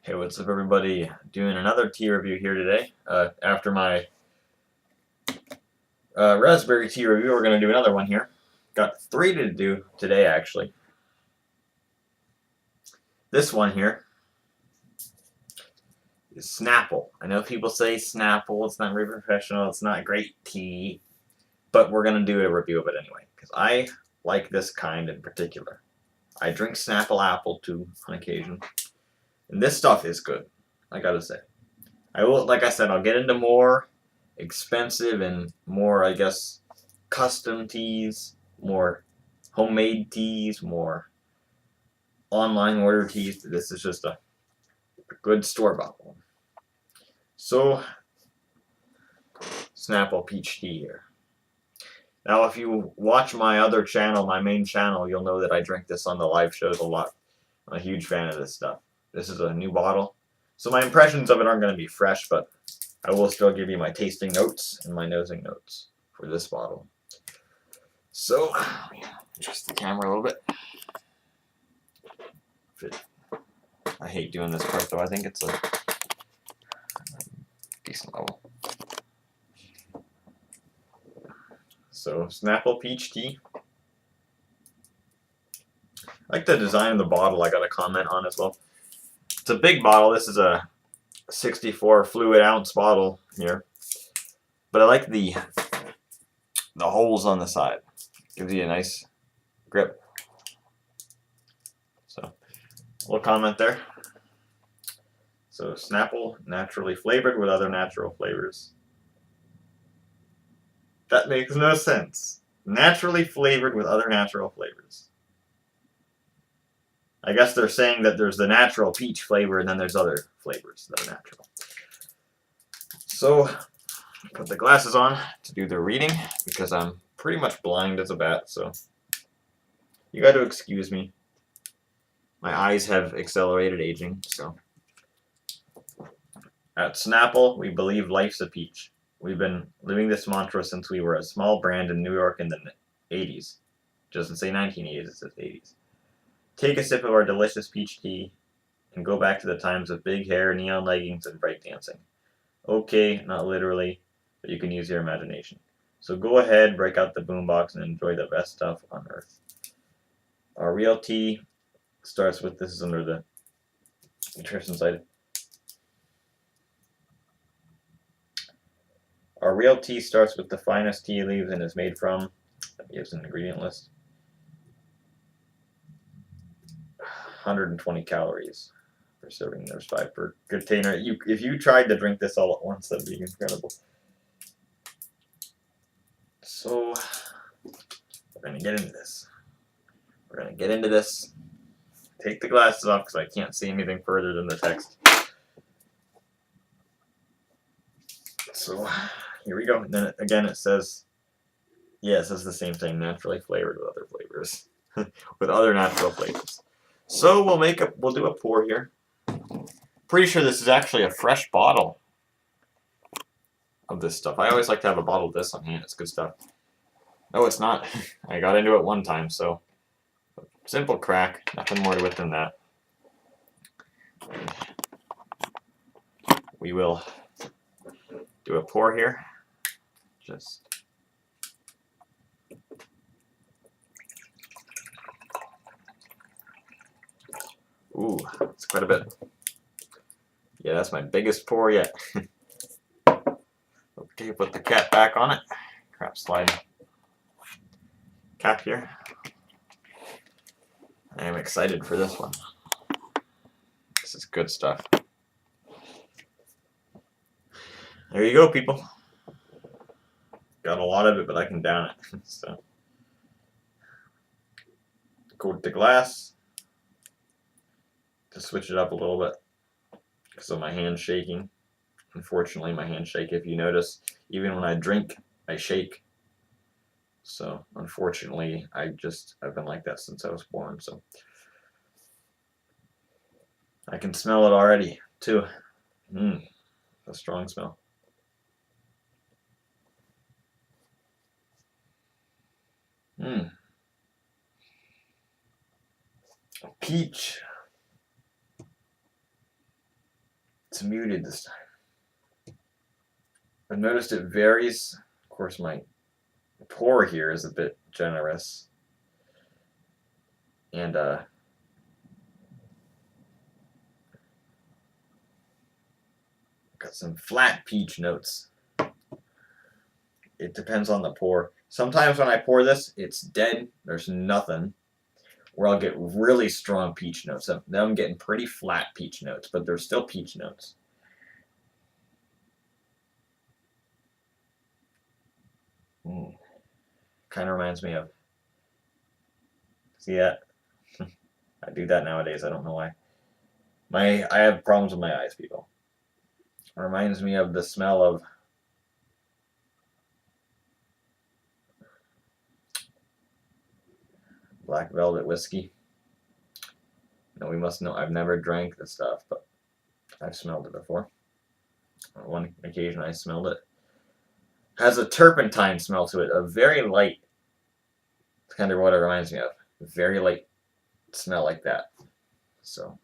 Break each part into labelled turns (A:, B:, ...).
A: Hey, what's up, everybody? Doing another tea review here today. After my raspberry tea review, we're going to do another one here. Got 3 to do today, actually. This one here is Snapple. I know people say Snapple, it's not very professional, it's not great tea, but we're going to do a review of it anyway, because I like this kind in particular. I drink Snapple apple too on occasion, and this stuff is good, I gotta say. I will, like I said, I'll get into more expensive and more, I guess, custom teas, more homemade teas, more online order teas. This is just a good store-bought one. So, Snapple Peach Tea here. Now, if you watch my other channel, my main channel, you'll know that I drink this on the live shows a lot. I'm a huge fan of this stuff. This is a new bottle. So my impressions of it aren't going to be fresh, but I will still give you my tasting notes and my nosing notes for this bottle. So, adjust the camera a little bit. I hate doing this part though. I think it's a decent level. So, Snapple Peach Tea. I like the design of the bottle. I got a comment on as well. It's a big bottle. This is a 64 fluid ounce bottle here. But I like the holes on the side. Gives you a nice grip. So, a little comment there. So, Snapple, naturally flavored with other natural flavors. That makes no sense. Naturally flavored with other natural flavors. I guess they're saying that there's the natural peach flavor and then there's other flavors that are natural. So, put the glasses on to do the reading because I'm pretty much blind as a bat, so you got to excuse me. My eyes have accelerated aging, so. At Snapple, we believe life's a peach. We've been living this mantra since we were a small brand in New York in the 80s. It doesn't say 1980s, it says 80s. Take a sip of our delicious peach tea and go back to the times of big hair, neon leggings, and break dancing. Okay, not literally, but you can use your imagination. So go ahead, break out the boombox, and enjoy the best stuff on earth. Our real tea starts with, this is under the nutrition side. Our real tea starts with the finest tea leaves and is made from, it gives an ingredient list, 120 calories per serving. There's 5 per container. If you tried to drink this all at once, that'd be incredible. So, we're going to get into this. We're going to get into this. Take the glasses off because I can't see anything further than the text. So, here we go. And then again, it says, yeah, it says the same thing, naturally flavored with other flavors. With other natural flavors. So we'll do a pour here. Pretty sure this is actually a fresh bottle of this stuff. I always like to have a bottle of this on hand. It's good stuff. No, it's not. I got into it one time, so simple crack. Nothing more to it than that. We will do a pour here. Just ooh, it's quite a bit. Yeah, that's my biggest pour yet. Okay, put the cap back on it. Crap, slide cap here. I am excited for this one. This is good stuff. There you go, people. Got a lot of it, but I can down it. So, coat the glass to switch it up a little bit because of my hand shaking. Unfortunately, my hands shake. If you notice, even when I drink, I shake. So, unfortunately, I've been like that since I was born. So, I can smell it already, too. A strong smell. Peach. It's muted this time. I've noticed it varies. Of course, my pour here is a bit generous. And got some flat peach notes. It depends on the pour. Sometimes when I pour this, it's dead. There's nothing. Or I'll get really strong peach notes. Then I'm getting pretty flat peach notes, but there's still peach notes. Kind of reminds me of. See that? I do that nowadays. I don't know why. I have problems with my eyes, people. It reminds me of the smell of black velvet whiskey. Now we must know I've never drank this stuff, but I've smelled it before. On one occasion I smelled it. Has a turpentine smell to it, a very light. It's kind of what it reminds me of. A very light smell like that. So,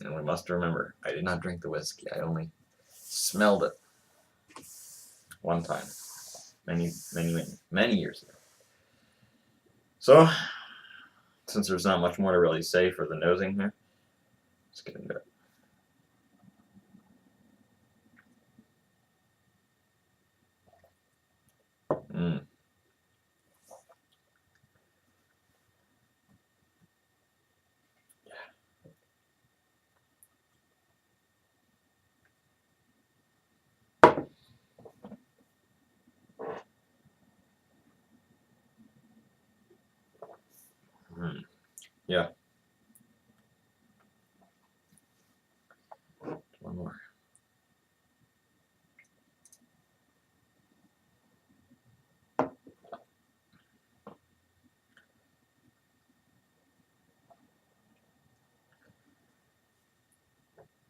A: and we must remember, I did not drink the whiskey. I only smelled it one time, many years ago. So, since there's not much more to really say for the nosing here, let's get into it. Yeah. One more.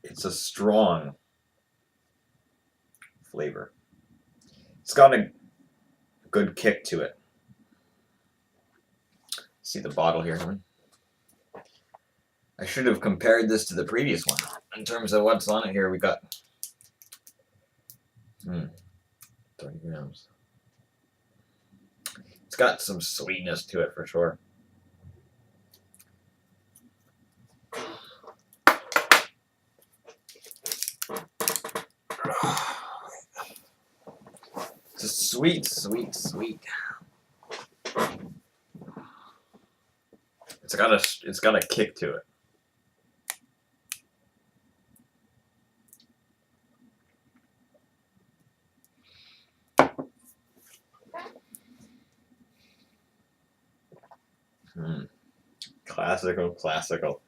A: It's a strong flavor. It's got a good kick to it. See the bottle here. I should have compared this to the previous one. In terms of what's on it here, we got 30 grams. It's got some sweetness to it for sure. It's a sweet. It's got a kick to it. Classical.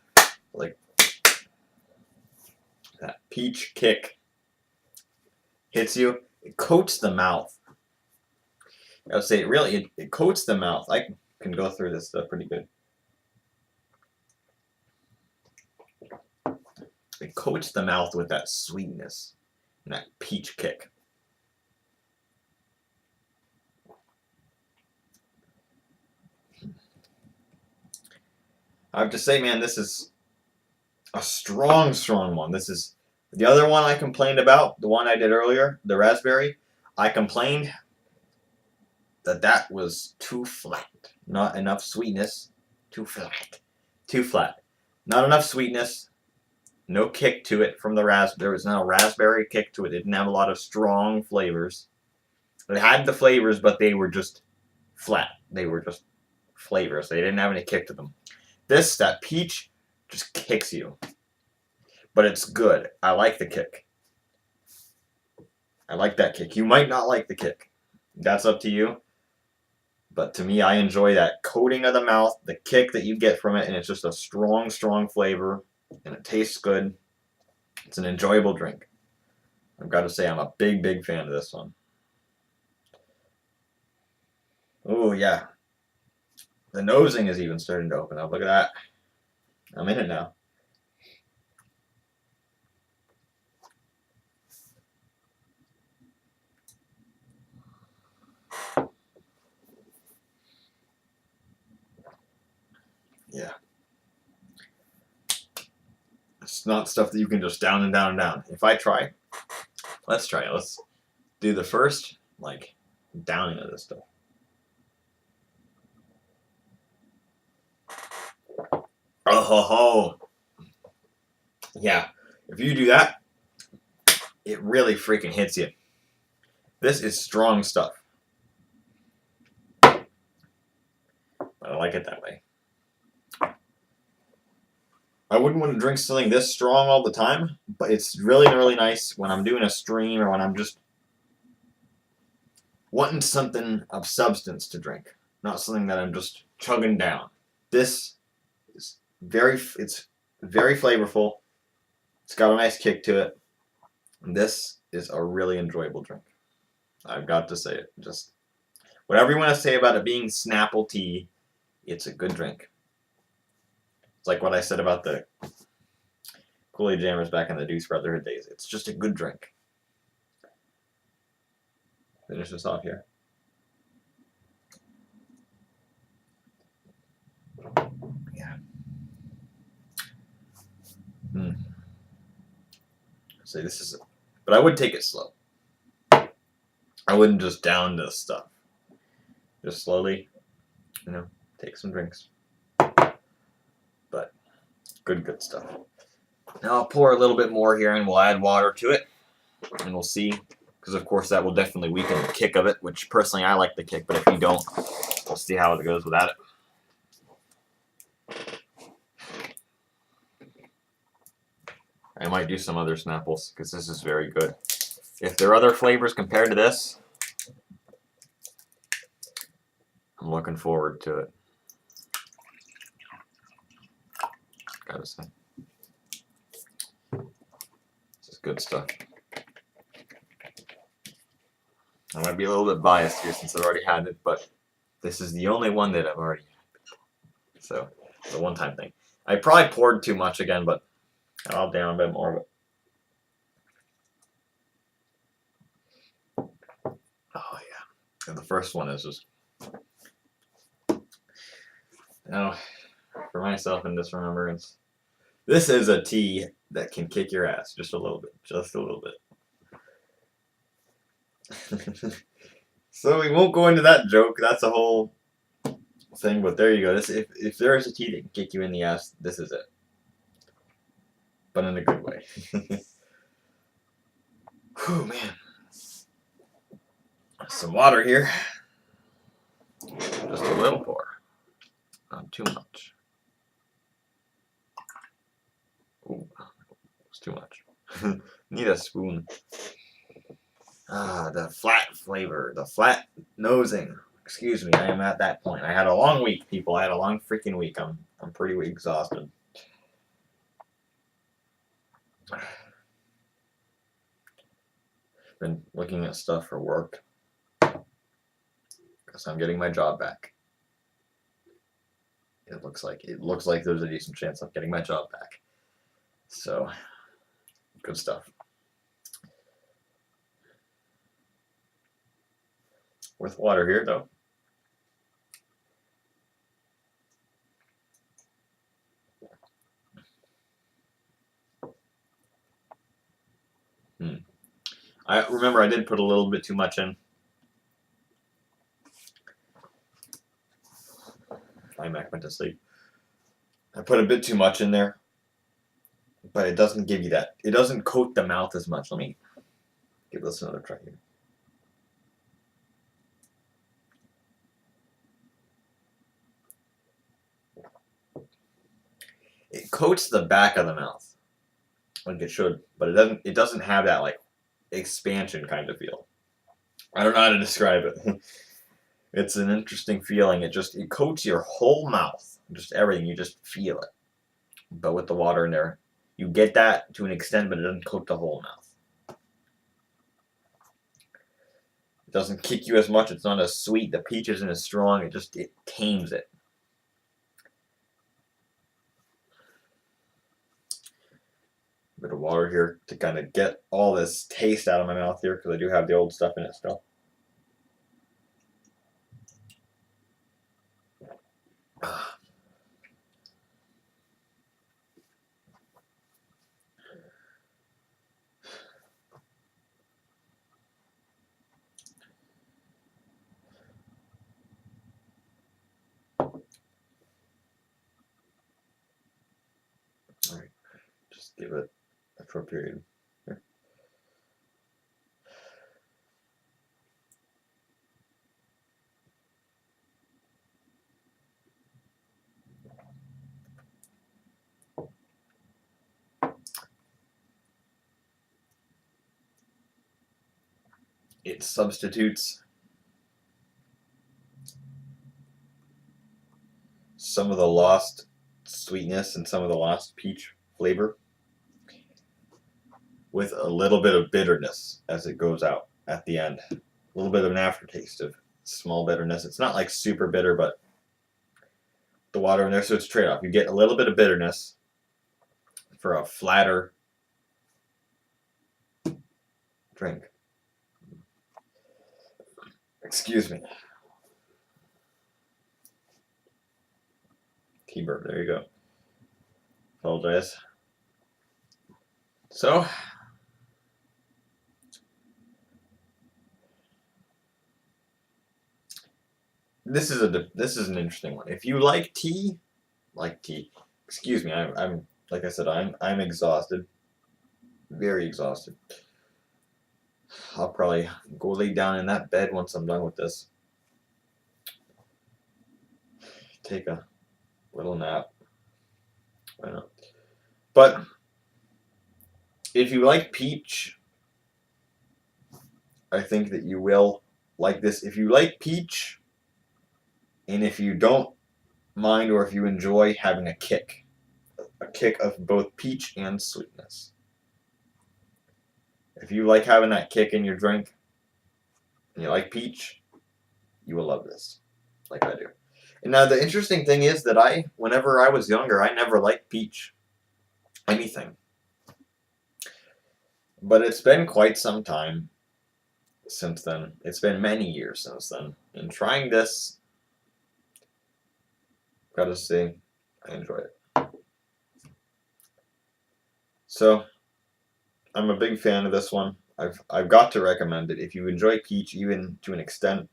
A: Like that peach kick hits you. It coats the mouth. I would say it coats the mouth. I can go through this stuff pretty good. It coats the mouth with that sweetness and that peach kick. I have to say, man, this is a strong one. This is the other one I complained about, the one I did earlier, the raspberry. I complained that was too flat. Not enough sweetness. Too flat. Not enough sweetness. No kick to it from the raspberry. There was no raspberry kick to it. It didn't have a lot of strong flavors. It had the flavors, but they were just flat. They were just flavors. They didn't have any kick to them. That peach just kicks you. But it's good. I like the kick. I like that kick. You might not like the kick. That's up to you. But to me, I enjoy that coating of the mouth, the kick that you get from it, and it's just a strong flavor, and it tastes good. It's an enjoyable drink. I've got to say, I'm a big fan of this one. Oh, yeah. The nosing is even starting to open up. Look at that. I'm in it now. Yeah. It's not stuff that you can just down and down and down. If I try, let's try it. Let's do the first, like, downing of this stuff. Oh ho ho. Yeah, if you do that, it really freaking hits you. This is strong stuff. But I like it that way. I wouldn't want to drink something this strong all the time, but it's really, really nice when I'm doing a stream or when I'm just wanting something of substance to drink, not something that I'm just chugging down. This is it's very flavorful. It's got a nice kick to it. And this is a really enjoyable drink. I've got to say it. Just whatever you want to say about it being Snapple tea, it's a good drink. It's like what I said about the Kool-Aid Jammers back in the Deuce Brotherhood days. It's just a good drink. Finish this off here. Yeah. So this is, but I would take it slow. I wouldn't just down this stuff. Just slowly, take some drinks. But good stuff. Now I'll pour a little bit more here and we'll add water to it. And we'll see. Because of course that will definitely weaken the kick of it, which personally I like the kick, but if you don't, we'll see how it goes without it. I might do some other Snapples because this is very good. If there are other flavors compared to this, I'm looking forward to it. Gotta say. This is good stuff. I might be a little bit biased here since I've already had it, but this is the only one that I've already had. So, it's a one-time thing. I probably poured too much again, but I'll down a bit more of it. Oh, yeah. And the first one is just... Now, for myself in this remembrance, this is a tea that can kick your ass just a little bit. Just a little bit. So we won't go into that joke. That's a whole thing, but there you go. This, if there is a tea that can kick you in the ass, this is it. But in a good way. Whew, man. Some water here. Just a little pour. Not too much. Ooh, it's too much. Need a spoon. Ah, the flat flavor, the flat nosing. Excuse me, I am at that point. I had a long week, people. I had a long freaking week. I'm pretty exhausted. Been looking at stuff for work because I'm getting my job back. It looks like there's a decent chance of getting my job back. So, good stuff. With water here, though. I remember I did put a little bit too much in. iMac went to sleep. I put a bit too much in there, but it doesn't give you that. It doesn't coat the mouth as much. Let me give this another try here. It coats the back of the mouth like it should, but it doesn't have that like expansion kind of feel. I don't know how to describe it. It's an interesting feeling. It coats your whole mouth, just everything. You just feel it. But with the water in there, you get that to an extent, but it doesn't coat the whole mouth. It doesn't kick you as much. It's not as sweet. The peach isn't as strong. It tames it. A bit of water here to kind of get all this taste out of my mouth here because I do have the old stuff in it still. Just give it a short period. Here. It substitutes some of the lost sweetness and some of the lost peach flavor with a little bit of bitterness as it goes out at the end. A little bit of an aftertaste of small bitterness. It's not like super bitter, but the water in there, so it's a trade-off. You get a little bit of bitterness for a flatter drink. Excuse me. Tea burp, there you go. Apologize. So, this is an interesting one. If you like tea, excuse me, I'm like I said, I'm exhausted, very exhausted. I'll probably go lay down in that bed once I'm done with this. Take a little nap. Why not? But if you like peach, I think that you will like this. If you like peach, and if you don't mind or if you enjoy having a kick of both peach and sweetness. If you like having that kick in your drink, and you like peach, you will love this, like I do. And now the interesting thing is that whenever I was younger, I never liked peach. Anything. But it's been quite some time since then. It's been many years since then. And trying this, gotta say, I enjoy it. So, I'm a big fan of this one. I've got to recommend it. If you enjoy peach, even to an extent,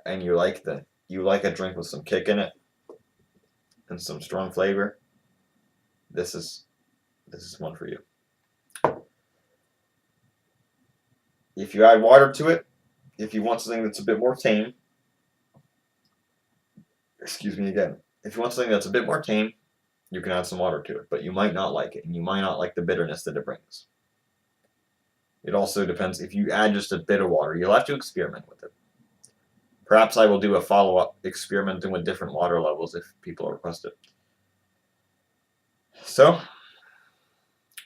A: and you like a drink with some kick in it and some strong flavor, this is one for you. If you add water to it, if you want something that's a bit more tame, excuse me again, if you want something that's a bit more tame, you can add some water to it, but you might not like it, and you might not like the bitterness that it brings. It also depends. If you add just a bit of water, you'll have to experiment with it. Perhaps I will do a follow-up experimenting with different water levels if people request it. So,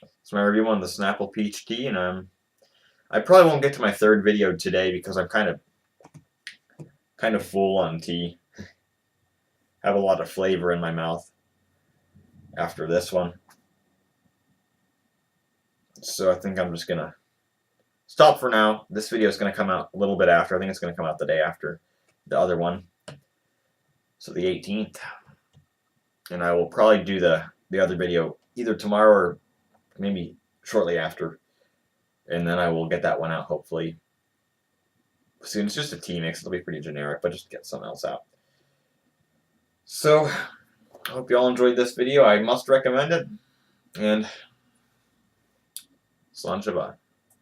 A: that's my review on the Snapple Peach Tea, and I probably won't get to my third video today because I'm kind of full on tea. Have a lot of flavor in my mouth after this one. So I think I'm just going to stop for now. This video is going to come out a little bit after. I think it's going to come out the day after the other one. So the 18th. And I will probably do the other video either tomorrow or maybe shortly after. And then I will get that one out hopefully soon. It's just a tea mix. It'll be pretty generic, but just get something else out. So, I hope you all enjoyed this video. I must recommend it. And Salam Shabbat.